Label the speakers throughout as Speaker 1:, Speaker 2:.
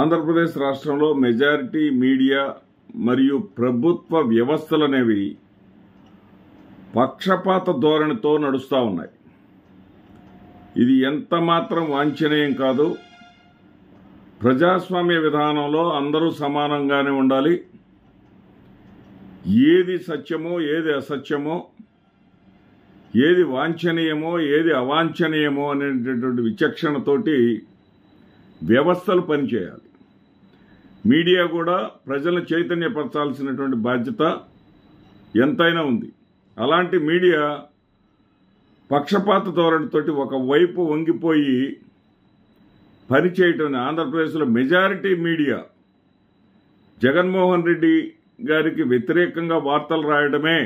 Speaker 1: ఆంధ్రప్రదేశ్ రాష్ట్రంలో majority media మరియు ప్రభుత్వ వ్యవస్థలనేవి పక్షపాత ధోరణితో నడుస్తూ ఉన్నాయి. ఇది ఎంత మాత్రం వాంఛనీయం కాదు. ప్రజాస్వామ్య విధానంలో అందరూ సమానంగానే ఉండాలి. ఏది సత్యమో ఏది అసత్యమో, ఏది వాంఛనీయమో ఏది అవాంఛనీయమో అనేటటువంటి విచక్షణతోటి వ్యవస్థలు పనిచేయాలి. మీడియా కూడా ప్రజలను చైతన్యపరచాల్సినటువంటి బాధ్యత ఎంతైనా ఉంది. అలాంటి మీడియా పక్షపాత ధోరణితోటి ఒకవైపు వంగిపోయి పనిచేయటం ఆంధ్రప్రదేశ్లో మెజారిటీ మీడియా జగన్మోహన్ రెడ్డి గారికి వ్యతిరేకంగా వార్తలు రాయడమే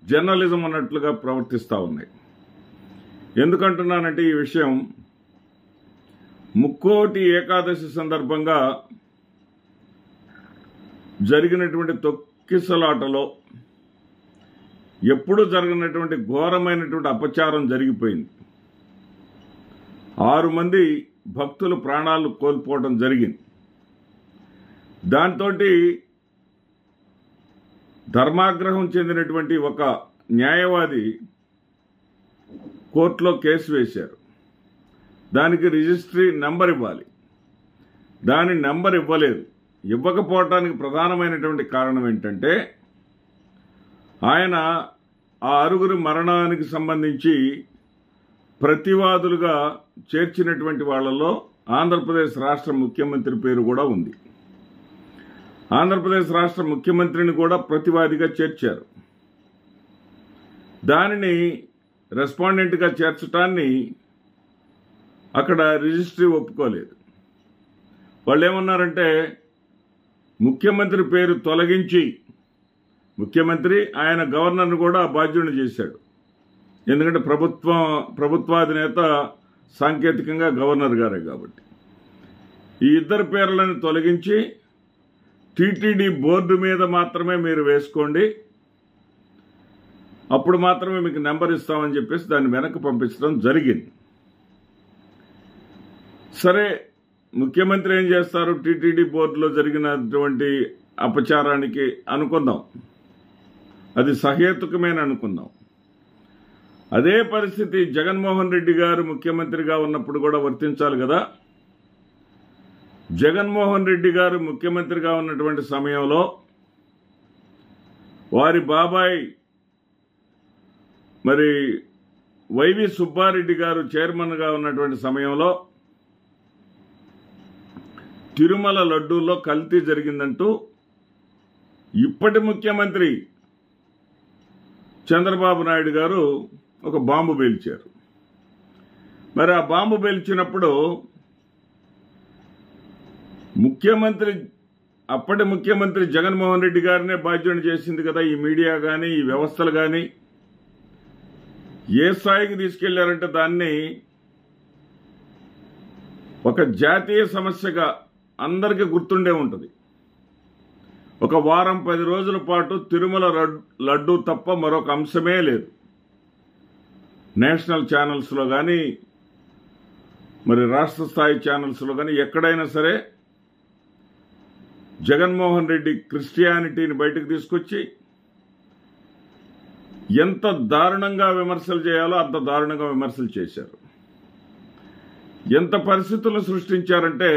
Speaker 1: జర్నలిజం అన్నట్లుగా ప్రవర్తిస్తూ ఉన్నాయి. ఎందుకంటున్నానంటే ఈ విషయం ముక్కోటి ఏకాదశి సందర్భంగా జరిగినటువంటి తొక్కిసలాటలో ఎప్పుడు జరిగినటువంటి ఘోరమైనటువంటి అపచారం జరిగిపోయింది. 6 మంది భక్తులు ప్రాణాలు కోల్పోవడం జరిగింది. దాంతో ధర్మాగ్రహం చెందినటువంటి ఒక న్యాయవాది కోర్టులో కేసు వేశారు. దానికి రిజిస్ట్రీ నంబర్ ఇవ్వాలి. దాని నంబర్ ఇవ్వలేదు. ఇవ్వకపోవటానికి ప్రధానమైనటువంటి కారణం ఏంటంటే ఆయన ఆ 6 మరణానికి సంబంధించి ప్రతివాదులుగా చేర్చినటువంటి వాళ్లలో ఆంధ్రప్రదేశ్ రాష్ట్ర ముఖ్యమంత్రి పేరు కూడా ఉంది. ఆంధ్రప్రదేశ్ రాష్ట్ర ముఖ్యమంత్రిని కూడా ప్రతివాదిగా చేర్చారు. దానిని రెస్పాండెంట్గా చేర్చడాన్ని అక్కడ రిజిస్ట్రీ ఒప్పుకోలేదు. వాళ్ళు ఏమన్నారంటే ముఖ్యమంత్రి పేరు తొలగించి ముఖ్యమంత్రి ఆయన గవర్నర్ను కూడా బాధ్యుడిని చేశాడు. ఎందుకంటే ప్రభుత్వాధినేత సాంకేతికంగా గవర్నర్ గారే కాబట్టి ఈ ఇద్దరు పేర్లను తొలగించి టీటీడీ బోర్డు మీద మాత్రమే మీరు వేసుకోండి, అప్పుడు మాత్రమే మీకు నెంబర్ ఇస్తామని చెప్పేసి దాన్ని వెనక్కి పంపించడం జరిగింది. సరే, ముఖ్యమంత్రి ఏం చేస్తారు? టీటీడీ బోర్డులో జరిగినటువంటి అపచారానికి అనుకుందాం, అది సహేతుకమైన అనుకుందాం. అదే పరిస్థితి జగన్మోహన్ రెడ్డి గారు ముఖ్యమంత్రిగా ఉన్నప్పుడు కూడా వర్తించాలి కదా. జగన్మోహన్ రెడ్డి గారు ముఖ్యమంత్రిగా ఉన్నటువంటి సమయంలో వారి బాబాయ్ మరి వైవి సుబ్బారెడ్డి గారు చైర్మన్గా ఉన్నటువంటి సమయంలో తిరుమల లడ్డూల్లో కల్తీ జరిగిందంటూ ఇప్పటి ముఖ్యమంత్రి చంద్రబాబు నాయుడు గారు ఒక బాంబు పేల్చారు. మరి ఆ బాంబు పేల్చినప్పుడు అప్పటి ముఖ్యమంత్రి జగన్మోహన్ రెడ్డి గారినే బాధ్యుని చేసింది కదా ఈ మీడియా కానీ ఈ వ్యవస్థలు కానీ. ఏ స్థాయికి తీసుకెళ్లారంటే దాన్ని ఒక జాతీయ సమస్యగా అందరికీ గుర్తుండే ఉంటుంది. ఒక వారం 10 రోజుల పాటు తిరుమల లడ్డూ తప్ప మరొక అంశమే లేదు. నేషనల్ ఛానల్స్లో కానీ మరి రాష్ట్ర స్థాయి ఛానల్స్లో కానీ ఎక్కడైనా సరే జగన్మోహన్ రెడ్డి క్రిస్టియానిటీని బయటకు తీసుకొచ్చి ఎంత దారుణంగా విమర్శలు చేయాలో అంత దారుణంగా విమర్శలు చేశారు. ఎంత పరిస్థితులను సృష్టించారంటే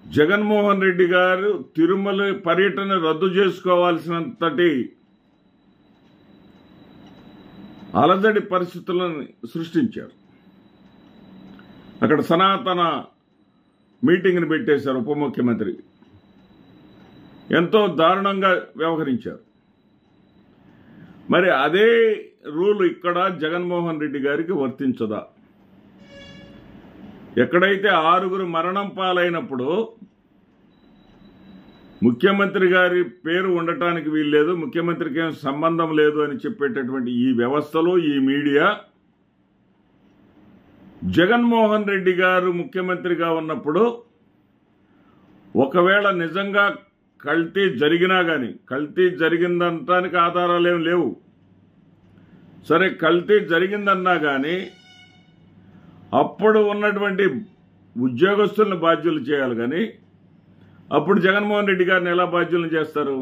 Speaker 1: జగన్మోహన్ రెడ్డి గారు తిరుమల పర్యటన రద్దు చేసుకోవాల్సినంతటి అలజడి పరిస్థితులను సృష్టించారు. అక్కడ సనాతన మీటింగ్ని పెట్టేశారు. ఉప ముఖ్యమంత్రి ఎంతో దారుణంగా వ్యవహరించారు. మరి అదే రూల్ ఇక్కడ జగన్మోహన్ రెడ్డి గారికి వర్తించదా? ఎక్కడైతే 6 మరణం పాలైనప్పుడు ముఖ్యమంత్రి గారి పేరు ఉండటానికి వీల్లేదు, ముఖ్యమంత్రికి ఏం సంబంధం లేదు అని చెప్పేటటువంటి ఈ వ్యవస్థలు, ఈ మీడియా జగన్మోహన్ రెడ్డి గారు ముఖ్యమంత్రిగా ఉన్నప్పుడు ఒకవేళ నిజంగా కల్తీ జరిగినా కానీ, కల్తీ జరిగిందనటానికి ఆధారాలేం లేవు, సరే కల్తీ జరిగిందన్నా కానీ అప్పుడు ఉన్నటువంటి ఉద్యోగస్తులను బాధ్యులు చేయాలి కానీ అప్పుడు జగన్మోహన్ రెడ్డి గారిని ఎలా బాధ్యులను చేస్తారు?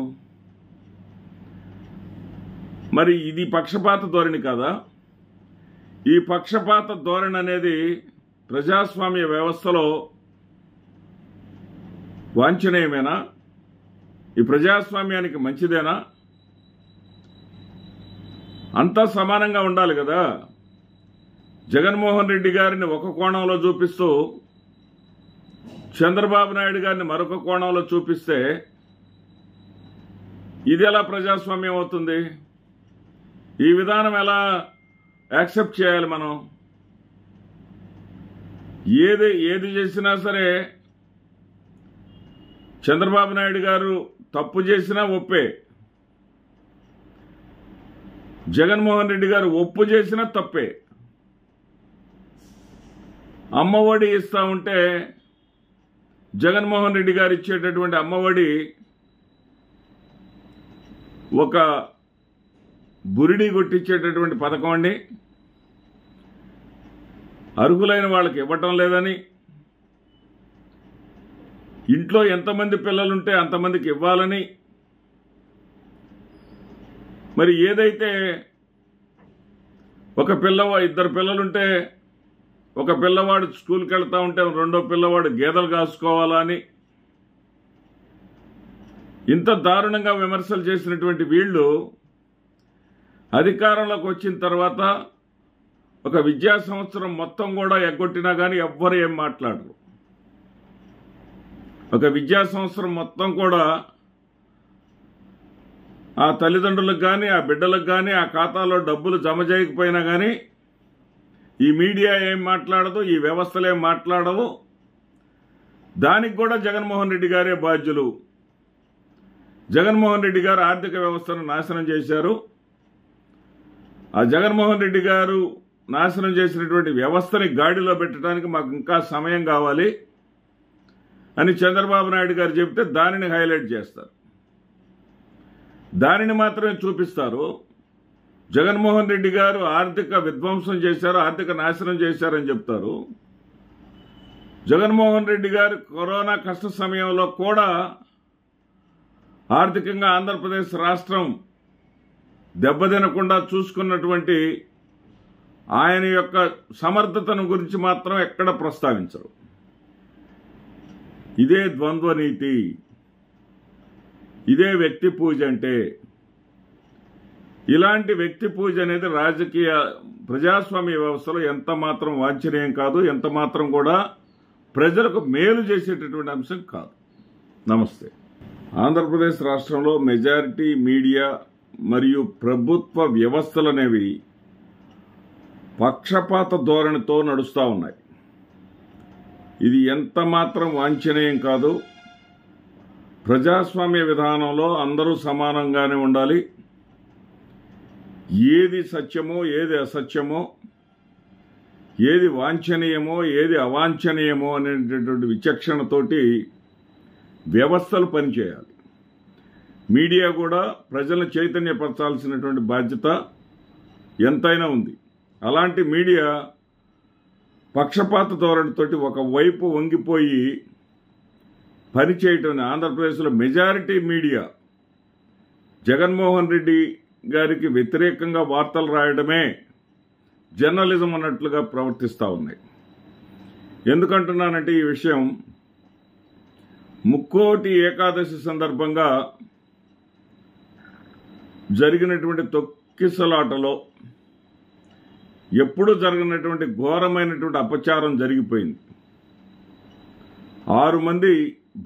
Speaker 1: మరి ఇది పక్షపాత ధోరణి కాదా? ఈ పక్షపాత ధోరణి అనేది ప్రజాస్వామ్య వ్యవస్థలో వాంఛనీయమేనా? ఈ ప్రజాస్వామ్యానికి మంచిదేనా? అంతా సమానంగా ఉండాలి కదా. జగన్మోహన్ రెడ్డి గారిని ఒక కోణంలో చూపిస్తూ చంద్రబాబు నాయుడు గారిని మరొక కోణంలో చూపిస్తే ఇది ఎలా ప్రజాస్వామ్యం అవుతుంది? ఈ విధానం ఎలా యాక్సెప్ట్ చేయాలి మనం? ఏది చేసినా సరే చంద్రబాబు నాయుడు గారు తప్పు చేసినా ఒప్పే, జగన్మోహన్ రెడ్డి గారు ఒప్పు చేసినా తప్పే. అమ్మఒడి ఇస్తా ఉంటే జగన్మోహన్ రెడ్డి గారు ఇచ్చేటటువంటి అమ్మఒడి ఒక బురిడి కొట్టించేటటువంటి పథకం అండి. అర్హులైన వాళ్ళకి ఇవ్వటం లేదని, ఇంట్లో ఎంతమంది పిల్లలుంటే అంతమందికి ఇవ్వాలని, మరి ఏదైతే ఇద్దరు పిల్లలుంటే ఒక పిల్లవాడు స్కూల్కి వెళ్తా ఉంటే రెండో పిల్లవాడు గేదెలు కాసుకోవాలని ఇంత దారుణంగా విమర్శలు చేసినటువంటి వీళ్ళు అధికారంలోకి వచ్చిన తర్వాత ఒక విద్యా సంవత్సరం మొత్తం కూడా ఎగ్గొట్టినా కానీ ఎవ్వరు ఏం మాట్లాడరు. ఒక విద్యా సంవత్సరం మొత్తం కూడా ఆ తల్లిదండ్రులకు కానీ ఆ బిడ్డలకు కానీ ఆ ఖాతాలో డబ్బులు జమ చేయకపోయినా కానీ ఈ మీడియా ఏం మాట్లాడదు, ఈ వ్యవస్థలు ఏం మాట్లాడవు. దానికి కూడా జగన్మోహన్ రెడ్డి గారే బాధ్యులు. జగన్మోహన్ రెడ్డి గారు ఆర్థిక వ్యవస్థను నాశనం చేశారు. ఆ జగన్మోహన్ రెడ్డి గారు నాశనం చేసినటువంటి వ్యవస్థని గాడిలో పెట్టడానికి మాకు ఇంకా సమయం కావాలి అని చంద్రబాబు నాయుడు గారు చెబితే దానిని హైలైట్ చేస్తారు, దానిని మాత్రమే చూపిస్తారు. జగన్మోహన్ రెడ్డి గారు ఆర్థిక విధ్వంసం చేశారు, ఆర్థిక నాశనం చేశారని చెప్తారు. జగన్మోహన్ రెడ్డి గారు కరోనా కష్ట సమయంలో కూడా ఆర్థికంగా ఆంధ్రప్రదేశ్ రాష్ట్రం దెబ్బతినకుండా చూసుకున్నటువంటి ఆయన యొక్క సమర్థతను గురించి మాత్రం ఎక్కడ ప్రస్తావించరు. ఇదే ద్వంద్వ నీతి, ఇదే వ్యక్తి పూజ అంటే. ఇలాంటి వ్యక్తి పూజ అనేది రాజకీయ ప్రజాస్వామ్య వ్యవస్థలో ఎంత మాత్రం వాంఛనీయం కాదు, ఎంత మాత్రం కూడా ప్రజలకు మేలు చేసేటటువంటి అంశం కాదు. నమస్తే. ఆంధ్రప్రదేశ్ రాష్ట్రంలో మెజారిటీ మీడియా మరియు ప్రభుత్వ వ్యవస్థలనేవి పక్షపాత ధోరణితో నడుస్తూ ఉన్నాయి. ఇది ఎంత మాత్రం వాంఛనీయం కాదు. ప్రజాస్వామ్య విధానంలో అందరూ సమానంగానే ఉండాలి. ఏది సత్యమో ఏది అసత్యమో, ఏది వాంఛనీయమో ఏది అవాంఛనీయమో అనేటటువంటి విచక్షణతోటి వ్యవస్థలు పనిచేయాలి. మీడియా కూడా ప్రజలను చైతన్యపరచాల్సినటువంటి బాధ్యత ఎంతైనా ఉంది. అలాంటి మీడియా పక్షపాత ధోరణితోటి ఒకవైపు వంగిపోయి పనిచేయటం. ఆంధ్రప్రదేశ్లో మెజారిటీ మీడియా జగన్మోహన్ రెడ్డి గారికి వ్యతిరేకంగా వార్తలు రాయడమే జర్నలిజం అన్నట్లుగా ప్రవర్తిస్తూ ఉన్నాయి. ఎందుకంటున్నానంటే ఈ విషయం ముక్కోటి ఏకాదశి సందర్భంగా జరిగినటువంటి తొక్కిసలాటలో ఎప్పుడూ జరిగినటువంటి ఘోరమైనటువంటి అపచారం జరిగిపోయింది. 6 మంది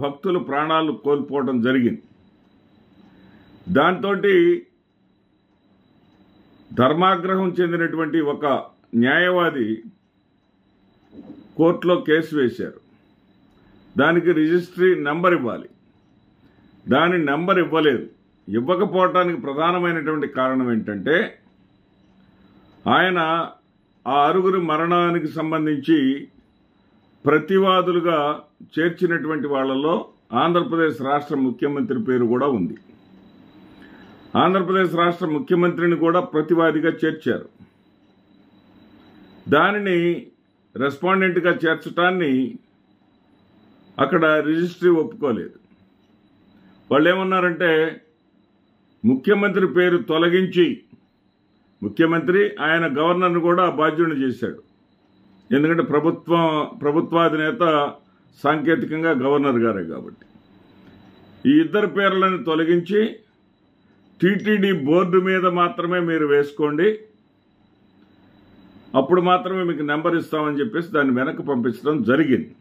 Speaker 1: భక్తులు ప్రాణాలు కోల్పోవడం జరిగింది. దాంతో ధర్మాగ్రహం చెందినటువంటి ఒక న్యాయవాది కోర్టులో కేసు వేశారు. దానికి రిజిస్ట్రీ నెంబర్ ఇవ్వాలి, దాని నెంబర్ ఇవ్వలేదు. ఇవ్వకపోవటానికి ప్రధానమైనటువంటి కారణం ఏంటంటే ఆయన ఆ 6 మరణానికి సంబంధించి ప్రతివాదులుగా చేర్చినటువంటి వాళ్లలో ఆంధ్రప్రదేశ్ రాష్ట్ర ముఖ్యమంత్రి పేరు కూడా ఉంది. ఆంధ్రప్రదేశ్ రాష్ట్ర ముఖ్యమంత్రిని కూడా ప్రతివాదిగా చేర్చారు. దానిని రెస్పాండెంట్గా చేర్చడాన్ని అక్కడ రిజిస్ట్రీ ఒప్పుకోలేదు. వాళ్ళు ఏమన్నారంటే ముఖ్యమంత్రి పేరు తొలగించి, ముఖ్యమంత్రి ఆయన గవర్నర్ను కూడా బాధ్యుడిని చేశాడు. ఎందుకంటే ప్రభుత్వాధినేత సాంకేతికంగా గవర్నర్ గారే కాబట్టి. ఈ ఇద్దరు పేర్లను తొలగించి టీటీడీ బోర్డు మీద మాత్రమే మీరు వేసుకోండి, అప్పుడు మాత్రమే మీకు నెంబర్ ఇస్తామని చెప్పేసి దాన్ని వెనక్కి పంపించడం జరిగింది.